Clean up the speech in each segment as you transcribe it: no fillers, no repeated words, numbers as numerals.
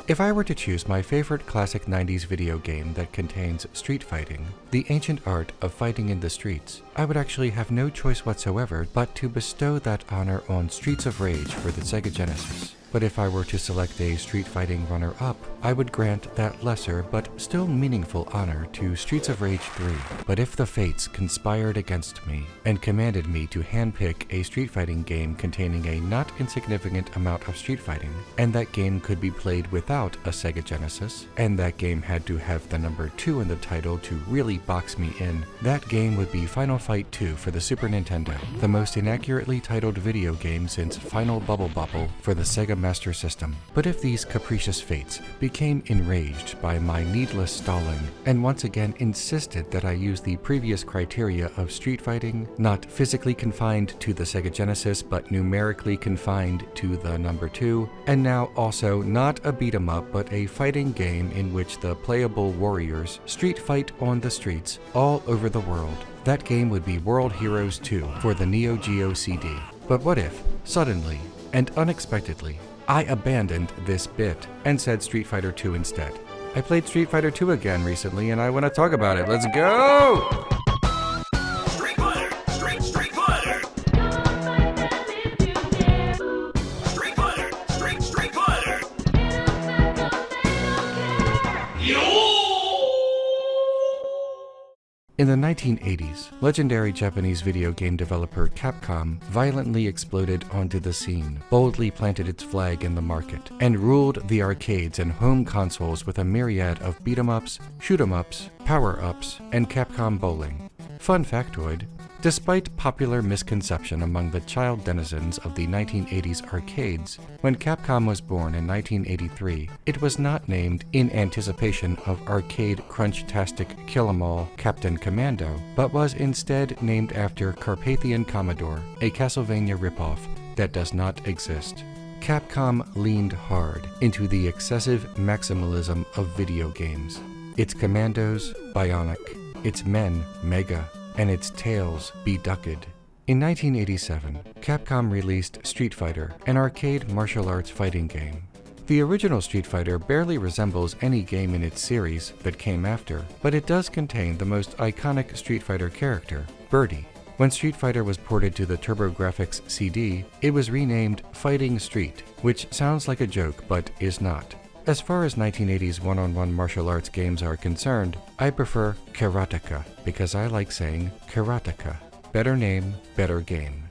If I were to choose my favorite classic 90s video game that contains street fighting, the ancient art of fighting in the streets, I would actually have no choice whatsoever but to bestow that honor on Streets of Rage for the Sega Genesis. But if I were to select a street fighting runner-up, I would grant that lesser but still meaningful honor to Streets of Rage 3. But if the fates conspired against me and commanded me to handpick a street fighting game containing a not insignificant amount of street fighting, and that game could be played without a Sega Genesis, and that game had to have the number 2 in the title to really box me in, that game would be Final Fight 2 for the Super Nintendo, the most inaccurately titled video game since Final Bubble Bobble for the Sega Master System. But if these capricious fates became enraged by my needless stalling and once again insisted that I use the previous criteria of street fighting, not physically confined to the Sega Genesis but numerically confined to the number 2, and now also not a beat-em-up but a fighting game in which the playable warriors street fight on the streets all over the world, that game would be World Heroes 2 for the Neo Geo CD. But what if, suddenly and unexpectedly, I abandoned this bit and said Street Fighter 2 instead? I played Street Fighter 2 again recently and I want to talk about it. Let's go! Street Fighter! Street Fighter! Street Fighter! Street Fighter! Yo! In the 1980s, legendary Japanese video game developer Capcom violently exploded onto the scene, boldly planted its flag in the market, and ruled the arcades and home consoles with a myriad of beat-em-ups, shoot-em-ups, power-ups, and Capcom bowling. Fun factoid: despite popular misconception among the child denizens of the 1980s arcades, when Capcom was born in 1983, it was not named in anticipation of arcade crunch-tastic kill-em-all Captain Commando, but was instead named after Carpathian Commodore, a Castlevania ripoff that does not exist. Capcom leaned hard into the excessive maximalism of video games. Its commandos, bionic, its men, mega, and its tails, beducked. In 1987, Capcom released Street Fighter, an arcade martial arts fighting game. The original Street Fighter barely resembles any game in its series that came after, but it does contain the most iconic Street Fighter character, Birdie. When Street Fighter was ported to the TurboGrafx CD, it was renamed Fighting Street, which sounds like a joke but is not. As far as 1980s one-on-one martial arts games are concerned, I prefer Karateka because I like saying karateka. Better name, better game.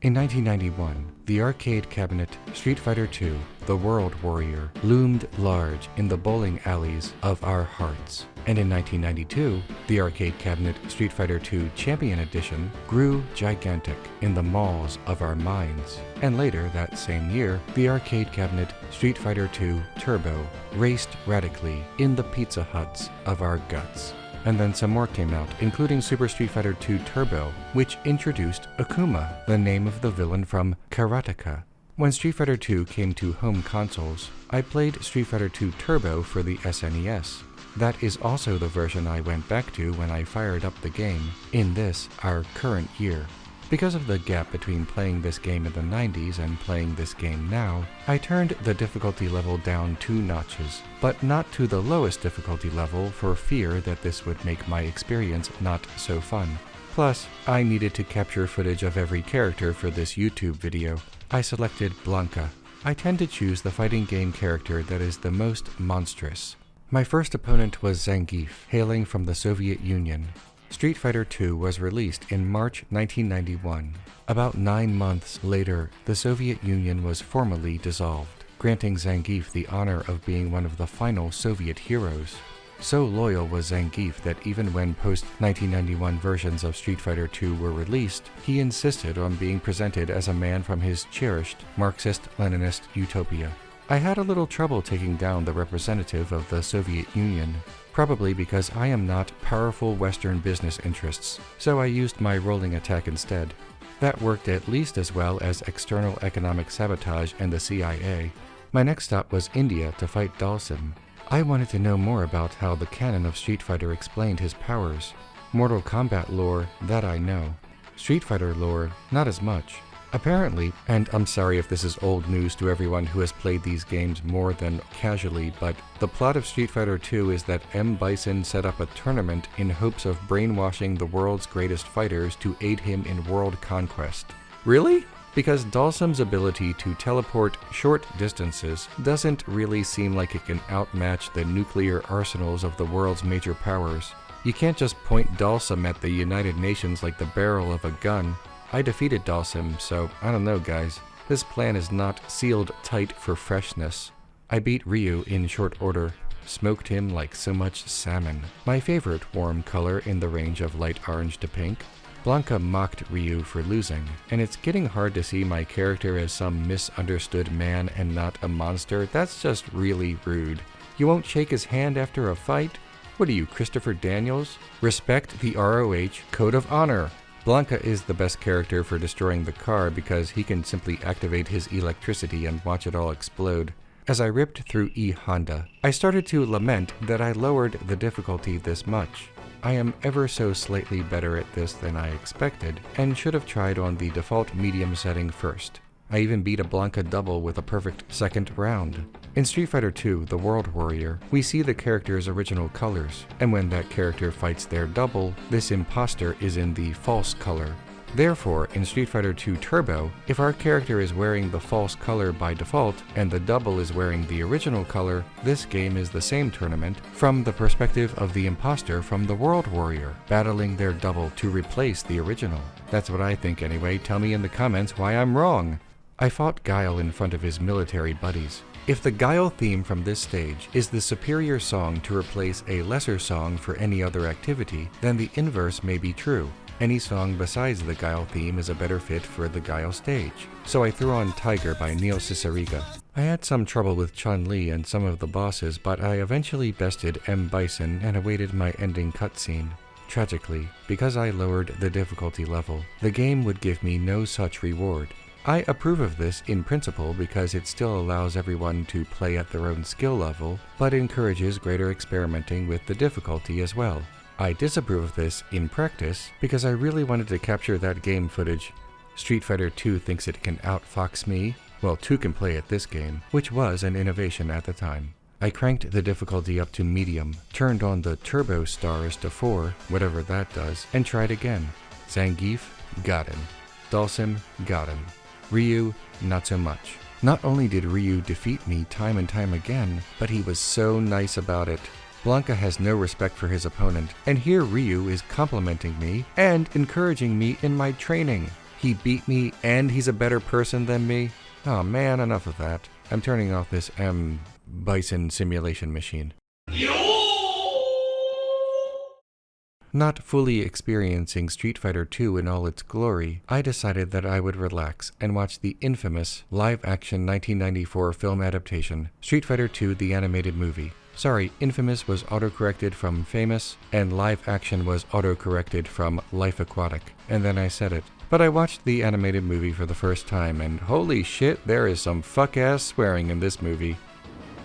In 1991, the arcade cabinet Street Fighter II: The World Warrior loomed large in the bowling alleys of our hearts. And in 1992, the arcade cabinet Street Fighter II Champion Edition grew gigantic in the malls of our minds. And later that same year, the arcade cabinet Street Fighter II Turbo raced radically in the Pizza Huts of our guts. And then some more came out, including Super Street Fighter II Turbo, which introduced Akuma, the name of the villain from Karateka. When Street Fighter II came to home consoles, I played Street Fighter II Turbo for the SNES. That is also the version I went back to when I fired up the game in this, our current year. Because of the gap between playing this game in the 90s and playing this game now, I turned the difficulty level down 2 notches, but not to the lowest difficulty level for fear that this would make my experience not so fun. Plus, I needed to capture footage of every character for this YouTube video. I selected Blanka. I tend to choose the fighting game character that is the most monstrous. My first opponent was Zangief, hailing from the Soviet Union. Street Fighter II was released in March 1991. About 9 months later, the Soviet Union was formally dissolved, granting Zangief the honor of being one of the final Soviet heroes. So loyal was Zangief that even when post-1991 versions of Street Fighter II were released, he insisted on being presented as a man from his cherished Marxist-Leninist utopia. I had a little trouble taking down the representative of the Soviet Union, probably because I am not powerful Western business interests, so I used my rolling attack instead. That worked at least as well as external economic sabotage and the CIA. My next stop was India to fight Dalsim. I wanted to know more about how the canon of Street Fighter explained his powers. Mortal Kombat lore, that I know. Street Fighter lore, not as much. Apparently, and I'm sorry if this is old news to everyone who has played these games more than casually, but the plot of Street Fighter II is that M. Bison set up a tournament in hopes of brainwashing the world's greatest fighters to aid him in world conquest. Really? Because Dalsim's ability to teleport short distances doesn't really seem like it can outmatch the nuclear arsenals of the world's major powers. You can't just point Dalsim at the United Nations like the barrel of a gun. I defeated Dalsim, so I don't know, guys. This plan is not sealed tight for freshness. I beat Ryu in short order, smoked him like so much salmon. My favorite warm color in the range of light orange to pink. Blanca mocked Ryu for losing, and it's getting hard to see my character as some misunderstood man and not a monster. That's just really rude. You won't shake his hand after a fight? What are you, Christopher Daniels? Respect the ROH Code of Honor. Blanca is the best character for destroying the car because he can simply activate his electricity and watch it all explode. As I ripped through E Honda, I started to lament that I lowered the difficulty this much. I am ever so slightly better at this than I expected, and should have tried on the default medium setting first. I even beat a Blanca double with a perfect second round. In Street Fighter II, the World Warrior, we see the character's original colors, and when that character fights their double, this imposter is in the false color. Therefore, in Street Fighter II Turbo, if our character is wearing the false color by default, and the double is wearing the original color, this game is the same tournament from the perspective of the imposter from the World Warrior, battling their double to replace the original. That's what I think anyway. Tell me in the comments why I'm wrong. I fought Guile in front of his military buddies. If the Guile theme from this stage is the superior song to replace a lesser song for any other activity, then the inverse may be true. Any song besides the Guile theme is a better fit for the Guile stage. So I threw on Tiger by Neil Cicierega. I had some trouble with Chun-Li and some of the bosses, but I eventually bested M. Bison and awaited my ending cutscene. Tragically, because I lowered the difficulty level, the game would give me no such reward. I approve of this in principle because it still allows everyone to play at their own skill level, but encourages greater experimenting with the difficulty as well. I disapprove of this in practice because I really wanted to capture that game footage. Street Fighter II thinks it can outfox me. Well, 2 can play at this game, which was an innovation at the time. I cranked the difficulty up to medium, turned on the turbo stars to 4, whatever that does, and tried again. Zangief, got him. Dalsim, got him. Ryu, not so much. Not only did Ryu defeat me time and time again, but he was so nice about it. Blanca has no respect for his opponent, and here Ryu is complimenting me and encouraging me in my training. He beat me and he's a better person than me? Oh man, enough of that. I'm turning off this Bison simulation machine. Not fully experiencing Street Fighter II in all its glory, I decided that I would relax and watch the infamous live-action 1994 film adaptation, Street Fighter II: The Animated Movie. Sorry, infamous was autocorrected from famous, and live action was autocorrected from Life Aquatic, and then I said it. But I watched the animated movie for the first time, and holy shit, there is some fuck-ass swearing in this movie.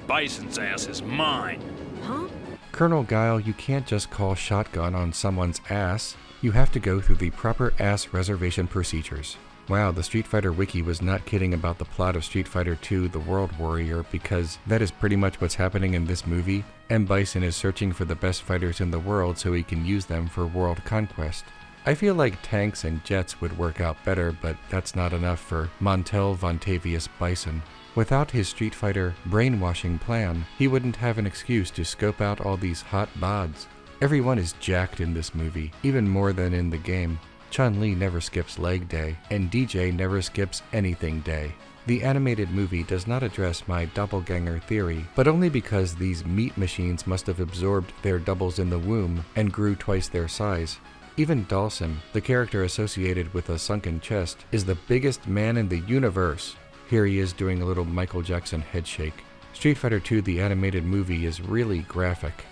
Bison's ass is mine. Huh? Colonel Guile, you can't just call shotgun on someone's ass. You have to go through the proper ass reservation procedures. Wow, the Street Fighter Wiki was not kidding about the plot of Street Fighter II: The World Warrior, because that is pretty much what's happening in this movie. M. Bison is searching for the best fighters in the world so he can use them for world conquest. I feel like tanks and jets would work out better, but that's not enough for Montel Vontavious Bison. Without his Street Fighter brainwashing plan, he wouldn't have an excuse to scope out all these hot bods. Everyone is jacked in this movie, even more than in the game. Chun-Li never skips leg day, and DJ never skips anything day. The animated movie does not address my doppelganger theory, but only because these meat machines must have absorbed their doubles in the womb and grew twice their size. Even Dalsim, the character associated with a sunken chest, is the biggest man in the universe. Here he is doing a little Michael Jackson head shake. Street Fighter II: The Animated Movie is really graphic.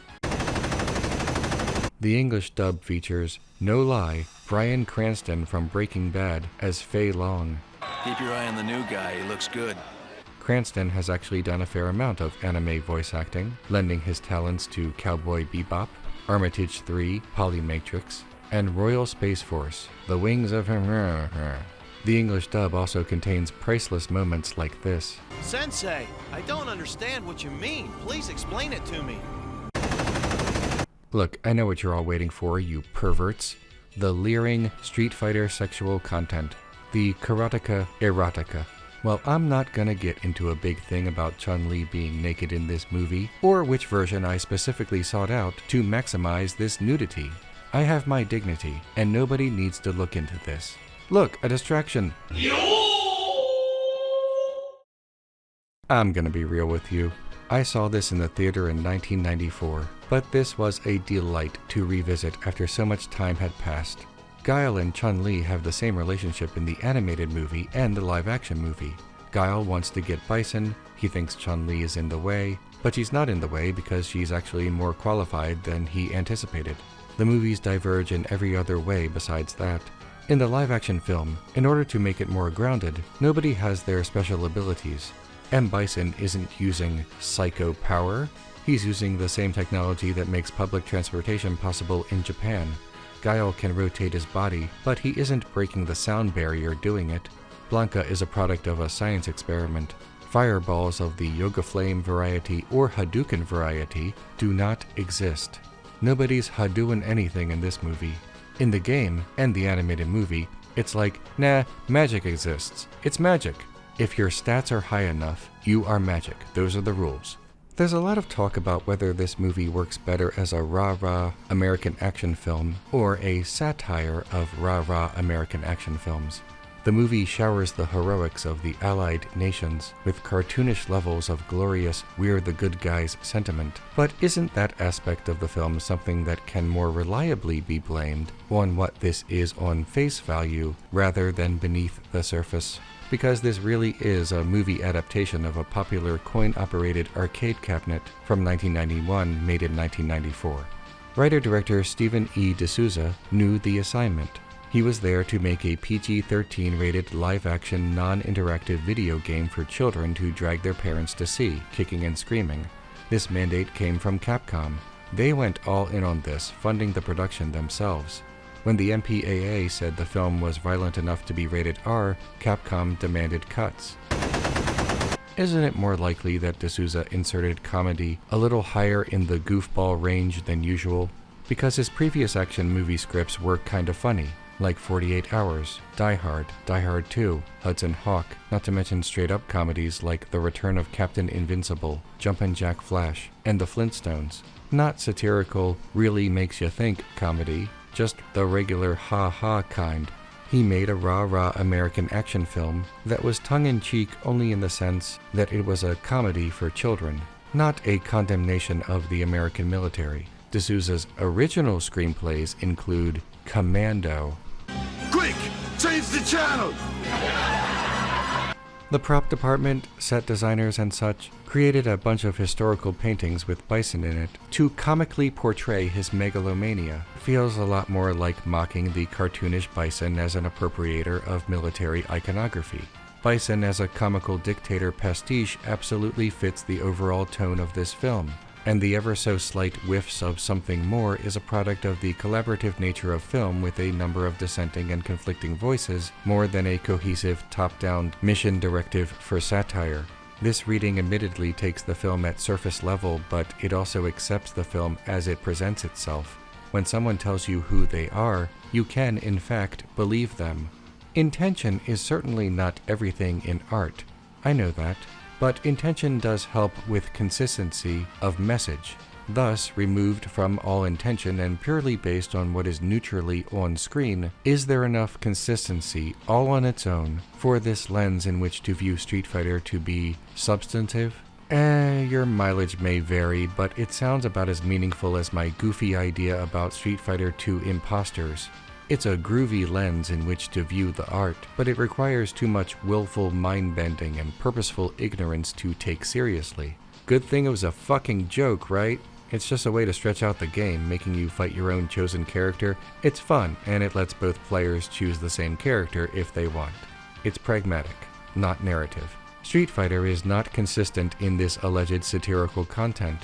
The English dub features, no lie, Bryan Cranston from Breaking Bad as Fei Long. Keep your eye on the new guy, he looks good. Cranston has actually done a fair amount of anime voice acting, lending his talents to Cowboy Bebop, Armitage 3, Polymatrix, and Royal Space Force, The Wings of... The English dub also contains priceless moments like this. Sensei, I don't understand what you mean. Please explain it to me. Look, I know what you're all waiting for, you perverts. The leering Street Fighter sexual content. The karateka erotica. Well, I'm not gonna get into a big thing about Chun-Li being naked in this movie, or which version I specifically sought out to maximize this nudity. I have my dignity, and nobody needs to look into this. Look, a distraction. I'm gonna be real with you. I saw this in the theater in 1994, but this was a delight to revisit after so much time had passed. Guile and Chun-Li have the same relationship in the animated movie and the live-action movie. Guile wants to get Bison, he thinks Chun-Li is in the way, but she's not in the way because she's actually more qualified than he anticipated. The movies diverge in every other way besides that. In the live-action film, in order to make it more grounded, nobody has their special abilities. M. Bison isn't using psycho power, he's using the same technology that makes public transportation possible in Japan. Guile can rotate his body, but he isn't breaking the sound barrier doing it. Blanca is a product of a science experiment. Fireballs of the Yoga Flame variety or Hadouken variety do not exist. Nobody's Hadouing anything in this movie. In the game and the animated movie, it's like, nah, magic exists. It's magic. If your stats are high enough, you are magic. Those are the rules. There's a lot of talk about whether this movie works better as a rah-rah American action film or a satire of rah-rah American action films. The movie showers the heroics of the Allied nations with cartoonish levels of glorious "we're the good guys" sentiment, but isn't that aspect of the film something that can more reliably be blamed on what this is on face value rather than beneath the surface? Because this really is a movie adaptation of a popular coin-operated arcade cabinet from 1991 made in 1994. Writer-director Stephen E. D'Souza knew the assignment. He was there to make a PG-13 rated live-action non-interactive video game for children to drag their parents to see, kicking and screaming. This mandate came from Capcom. They went all in on this, funding the production themselves. When the MPAA said the film was violent enough to be rated R, Capcom demanded cuts. Isn't it more likely that D'Souza inserted comedy a little higher in the goofball range than usual? Because his previous action movie scripts were kinda funny, like 48 Hours, Die Hard, Die Hard 2, Hudson Hawk, not to mention straight-up comedies like The Return of Captain Invincible, Jumpin' Jack Flash, and The Flintstones. Not satirical, really makes you think comedy, just the regular ha-ha kind. He made a rah-rah American action film that was tongue-in-cheek only in the sense that it was a comedy for children, not a condemnation of the American military. D'Souza's original screenplays include Commando. Quick! Change the channel! The prop department, set designers and such, created a bunch of historical paintings with Bison in it to comically portray his megalomania. Feels a lot more like mocking the cartoonish Bison as an appropriator of military iconography. Bison as a comical dictator pastiche absolutely fits the overall tone of this film, and the ever so slight whiffs of something more is a product of the collaborative nature of film with a number of dissenting and conflicting voices more than a cohesive top-down mission directive for satire. This reading admittedly takes the film at surface level, but it also accepts the film as it presents itself. When someone tells you who they are, you can, in fact, believe them. Intention is certainly not everything in art. I know that. But intention does help with consistency of message. Thus, removed from all intention and purely based on what is neutrally on screen, is there enough consistency all on its own for this lens in which to view Street Fighter to be substantive? Your mileage may vary, but it sounds about as meaningful as my goofy idea about Street Fighter 2 Imposters. It's a groovy lens in which to view the art, but it requires too much willful mind-bending and purposeful ignorance to take seriously. Good thing it was a fucking joke, right? It's just a way to stretch out the game, making you fight your own chosen character. It's fun, and it lets both players choose the same character if they want. It's pragmatic, not narrative. Street Fighter is not consistent in this alleged satirical content.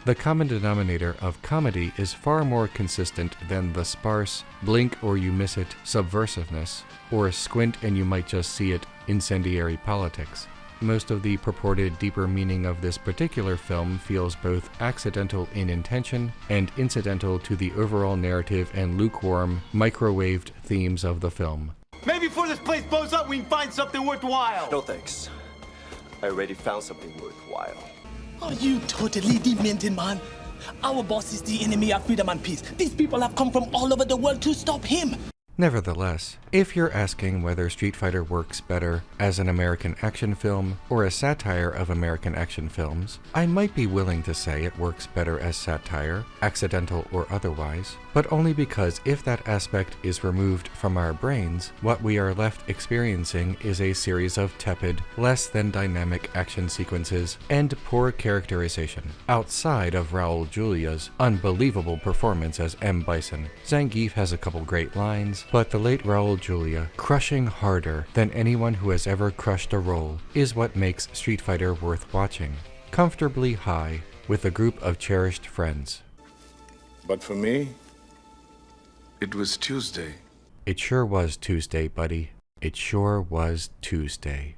The common denominator of comedy is far more consistent than the sparse, blink or you miss it subversiveness, or squint and you might just see it incendiary politics. Most of the purported deeper meaning of this particular film feels both accidental in intention and incidental to the overall narrative and lukewarm, microwaved themes of the film. Maybe before this place blows up, we can find something worthwhile. No thanks. I already found something worthwhile. Are you totally demented, man? Our boss is the enemy of freedom and peace. These people have come from all over the world to stop him. Nevertheless, if you're asking whether Street Fighter works better as an American action film or a satire of American action films, I might be willing to say it works better as satire, accidental or otherwise, but only because if that aspect is removed from our brains, what we are left experiencing is a series of tepid, less than dynamic action sequences and poor characterization. Outside of Raul Julia's unbelievable performance as M. Bison, Zangief has a couple great lines, but the late Raul Julia, crushing harder than anyone who has ever crushed a role, is what makes Street Fighter worth watching. Comfortably high, with a group of cherished friends. But for me, it was Tuesday. It sure was Tuesday, buddy. It sure was Tuesday.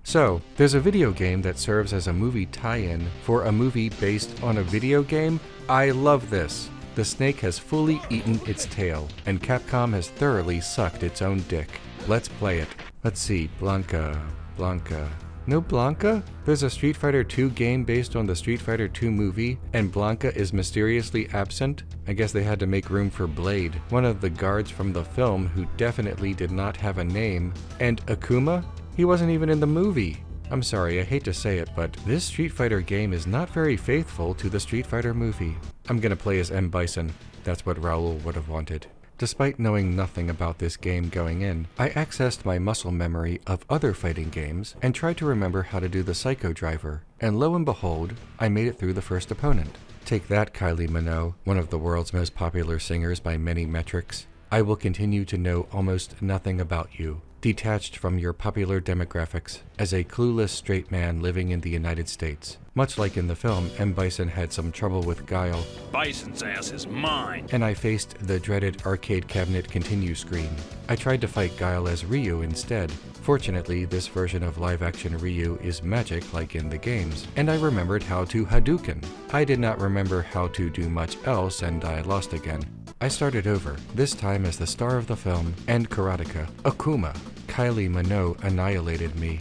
So, there's a video game that serves as a movie tie-in for a movie based on a video game? I love this. The snake has fully eaten its tail, and Capcom has thoroughly sucked its own dick. Let's play it. Let's see, Blanca. No Blanca? There's a Street Fighter 2 game based on the Street Fighter 2 movie, and Blanca is mysteriously absent? I guess they had to make room for Blade, one of the guards from the film who definitely did not have a name. And Akuma? He wasn't even in the movie. I'm sorry, I hate to say it, but this Street Fighter game is not very faithful to the Street Fighter movie. I'm gonna play as M. Bison. That's what Raul would have wanted. Despite knowing nothing about this game going in, I accessed my muscle memory of other fighting games and tried to remember how to do the Psycho Driver, and lo and behold, I made it through the first opponent. Take that, Kylie Minogue, one of the world's most popular singers by many metrics. I will continue to know almost nothing about you, detached from your popular demographics, as a clueless straight man living in the United States. Much like in the film, M. Bison had some trouble with Guile, Bison's ass is mine. and I faced the dreaded arcade cabinet continue screen. I tried to fight Guile as Ryu instead. Fortunately, this version of live-action Ryu is magic like in the games, and I remembered how to Hadouken. I did not remember how to do much else, and I lost again. I started over, this time as the star of the film and karateka, Akuma. Kylie Minogue annihilated me.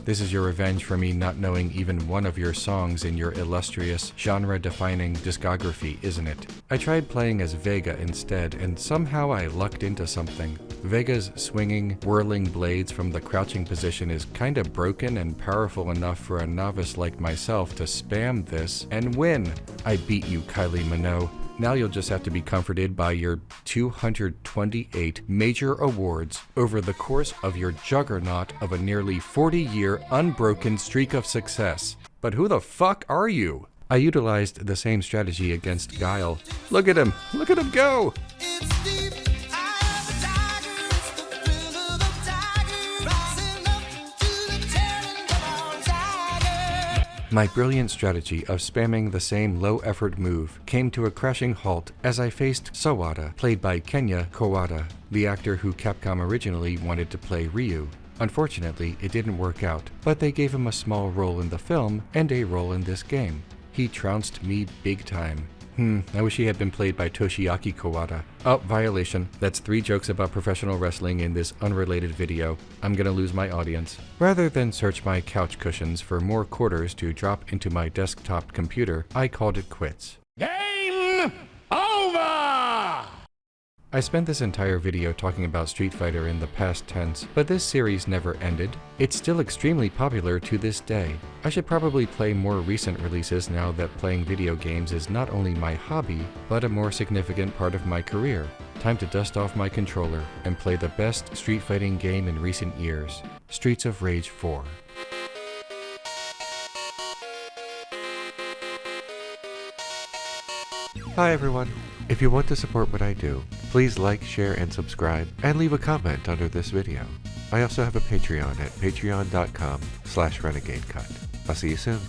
This is your revenge for me not knowing even one of your songs in your illustrious, genre-defining discography, isn't it? I tried playing as Vega instead, and somehow I lucked into something. Vega's swinging, whirling blades from the crouching position is kinda broken and powerful enough for a novice like myself to spam this and win. I beat you, Kylie Minogue. Now you'll just have to be comforted by your 228 major awards over the course of your juggernaut of a nearly 40-year unbroken streak of success. But who the fuck are you? I utilized the same strategy against Guile. Look at him go! My brilliant strategy of spamming the same low-effort move came to a crashing halt as I faced Sawada, played by Kenya Kawada, the actor who Capcom originally wanted to play Ryu. Unfortunately, it didn't work out, but they gave him a small role in the film and a role in this game. He trounced me big time. I wish he had been played by Toshiaki Kawada. Oh, violation. That's 3 jokes about professional wrestling in this unrelated video. I'm gonna lose my audience. Rather than search my couch cushions for more quarters to drop into my desktop computer, I called it quits. Game over! I spent this entire video talking about Street Fighter in the past tense, but this series never ended. It's still extremely popular to this day. I should probably play more recent releases now that playing video games is not only my hobby, but a more significant part of my career. Time to dust off my controller and play the best street fighting game in recent years, Streets of Rage 4. Hi everyone. If you want to support what I do, please like, share, and subscribe, and leave a comment under this video. I also have a Patreon at patreon.com/renegadecut. I'll see you soon.